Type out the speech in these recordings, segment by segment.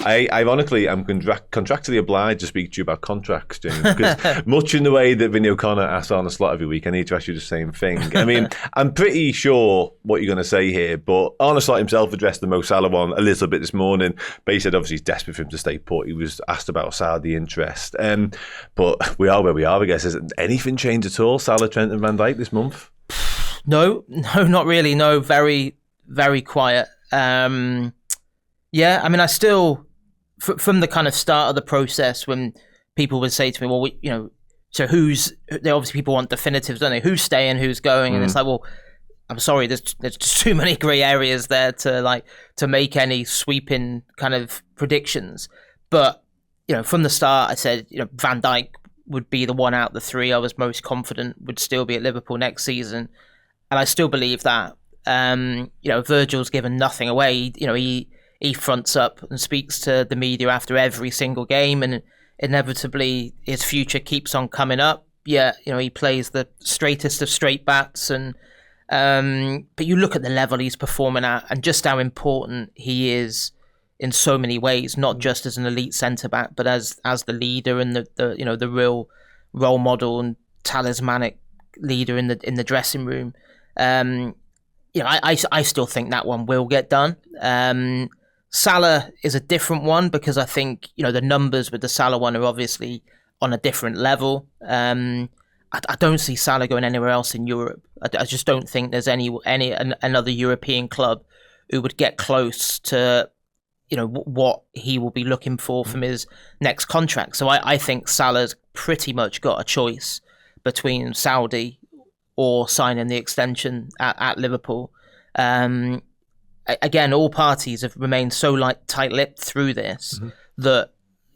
I ironically am contractually obliged to speak to you about contracts, James, because much in the way that Vinny O'Connor asks Arne Slot every week, I need to ask you the same thing. I mean, I'm pretty sure what you're going to say here, but Arne Slot himself addressed the Mo Salah one a little bit this morning, but he said obviously he's desperate for him to stay put. He was asked about Saudi interest, but we are where we are, I guess. Has anything changed at all, Salah, Trent and Van Dijk this month? No, not really. No, very, very quiet. Yeah, I mean, I still, from the kind of start of the process, when people would say to me, well, so obviously people want definitives, don't they? Who's staying, who's going? And it's like, well, I'm sorry, there's just too many grey areas there to make any sweeping kind of predictions. But, from the start, I said, Van Dijk would be the one out of the three I was most confident would still be at Liverpool next season. And I still believe that. Virgil's given nothing away. He fronts up and speaks to the media after every single game, and inevitably his future keeps on coming up. Yeah, he plays the straightest of straight bats, and but you look at the level he's performing at, and just how important he is in so many ways, not just as an elite centre back, but as the leader and the real role model and talismanic leader in the dressing room. I still think that one will get done. Salah is a different one because I think the numbers with the Salah one are obviously on a different level. I don't see Salah going anywhere else in Europe. I just don't think there's another European club who would get close to what he will be looking for from his next contract. So I think Salah's pretty much got a choice between Saudi or signing the extension at Liverpool. Again, all parties have remained so tight-lipped through this that,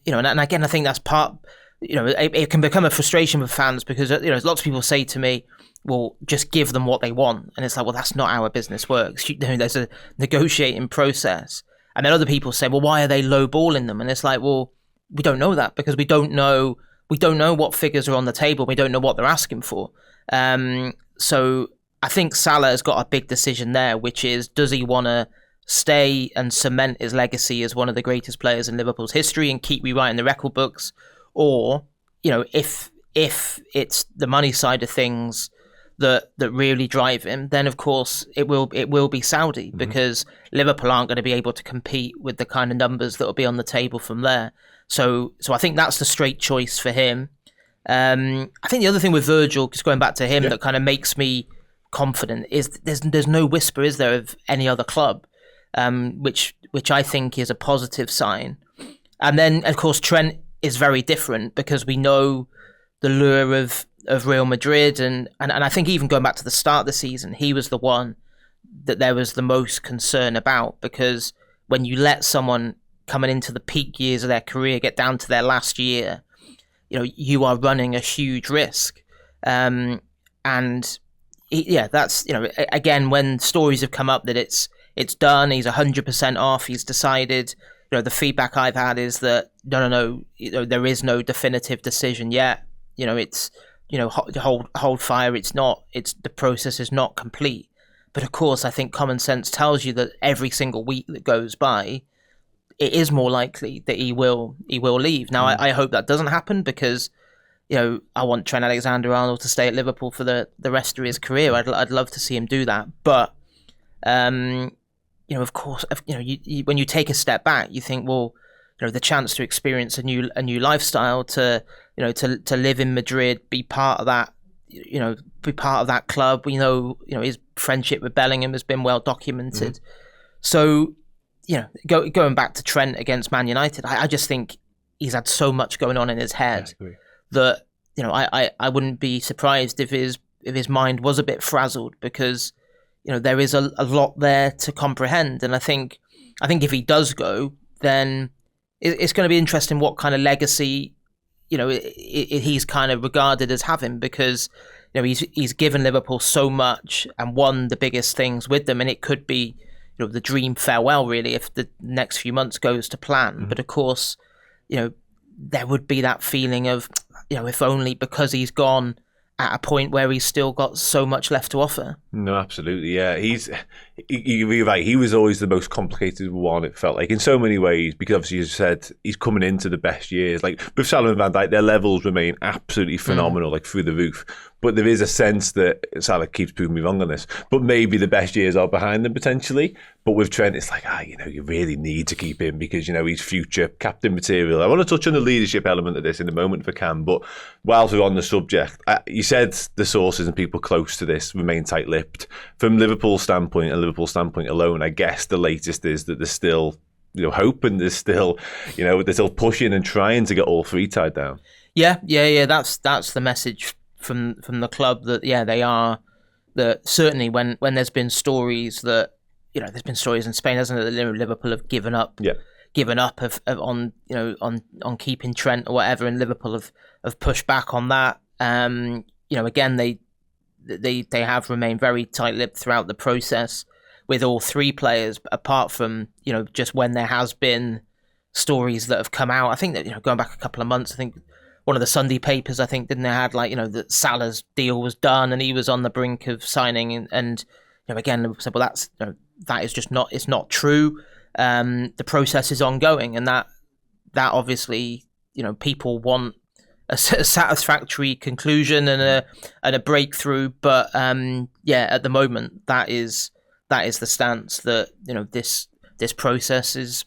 and again, I think that's part, it can become a frustration with fans because, lots of people say to me, well, just give them what they want. And it's like, well, that's not how our business works. There's a negotiating process. And then other people say, well, why are they lowballing them? And it's like, well, we don't know that because we don't know what figures are on the table. We don't know what they're asking for. So I think Salah has got a big decision there, which is, does he want to stay and cement his legacy as one of the greatest players in Liverpool's history and keep rewriting the record books? Or, if it's the money side of things that really drive him, then of course it will be Saudi because Liverpool aren't going to be able to compete with the kind of numbers that will be on the table from there. So I think that's the straight choice for him. I think the other thing with Virgil, just going back to him, that kind of makes me confident is there's no whisper, is there, of any other club, which I think is a positive sign. And then of course Trent is very different because we know the lure of Real Madrid, and I think even going back to the start of the season, he was the one that there was the most concern about, because when you let someone coming into the peak years of their career get down to their last year, you are running a huge risk. That's, again, when stories have come up that it's done, he's 100% off, he's decided, the feedback I've had is that no, there is no definitive decision yet. It's, hold fire. The process is not complete. But of course, I think common sense tells you that every single week that goes by, it is more likely that he will leave. Now, I hope that doesn't happen because, I want Trent Alexander-Arnold to stay at Liverpool for the rest of his career. I'd love to see him do that. But, of course, when you take a step back, you think, well, the chance to experience a new lifestyle, to live in Madrid, be part of that, be part of that club. We know, his friendship with Bellingham has been well documented. So, going back to Trent against Man United, I just think he's had so much going on in his head that, I wouldn't be surprised if his mind was a bit frazzled, because, there is a lot there to comprehend. And I think if he does go, then it's going to be interesting what kind of legacy, he's kind of regarded as having, because, he's given Liverpool so much and won the biggest things with them, and it could be, the dream farewell, really, if the next few months goes to plan. But of course, there would be that feeling of, if only, because he's gone at a point where he's still got so much left to offer. No, absolutely, yeah. You're right. He was always the most complicated one, it felt like, in so many ways, because obviously, as you said, he's coming into the best years. Like, with Salah and Van Dijk, their levels remain absolutely phenomenal, like through the roof. But there is a sense that Salah keeps proving me wrong on this, but maybe the best years are behind them potentially. But with Trent, it's like, you really need to keep him because, he's future captain material. I want to touch on the leadership element of this in a moment for Cam, but whilst we're on the subject, you said the sources and people close to this remain tight-lipped. From Liverpool's standpoint and Liverpool's standpoint alone, I guess the latest is that there's still, hope, and there's still, they're still pushing and trying to get all three tied down. Yeah. That's the message from the club, that they are, that certainly when there's been stories that there's been stories in Spain, hasn't it, that Liverpool have given up on keeping Trent or whatever, and Liverpool have pushed back on that. Again, they have remained very tight-lipped throughout the process with all three players, apart from just when there has been stories that have come out. I think that going back a couple of months, I think one of the Sunday papers, I think, didn't they had that Salah's deal was done and he was on the brink of signing, and again said, well, that is just not, it's not true. The process is ongoing, and that obviously people want a satisfactory conclusion and a breakthrough, but at the moment that is the stance, that this process is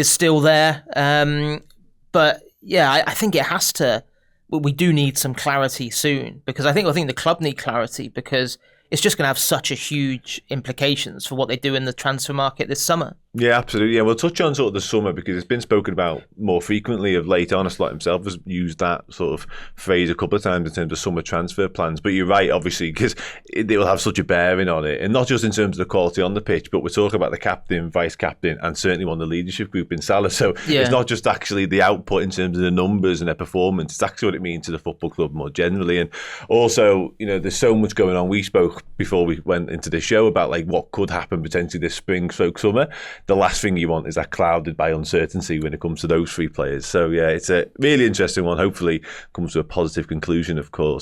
still there. But I think it has to. We do need some clarity soon, because I think the club need clarity, because it's just going to have such a huge implications for what they do in the transfer market this summer. Yeah, absolutely. Yeah, we'll touch on sort of the summer, because it's been spoken about more frequently of late. Arneslot himself has used that sort of phrase a couple of times in terms of summer transfer plans. But you're right, obviously, because it will have such a bearing on it. And not just in terms of the quality on the pitch, but we're talking about the captain, vice-captain, and certainly one of the leadership group in Salah. So it's not just actually the output in terms of the numbers and their performance. It's actually what it means to the football club more generally. And also, there's so much going on. We spoke before we went into this show about what could happen potentially this spring/summer. The last thing you want is that clouded by uncertainty when it comes to those three players. So it's a really interesting one. Hopefully comes to a positive conclusion, of course.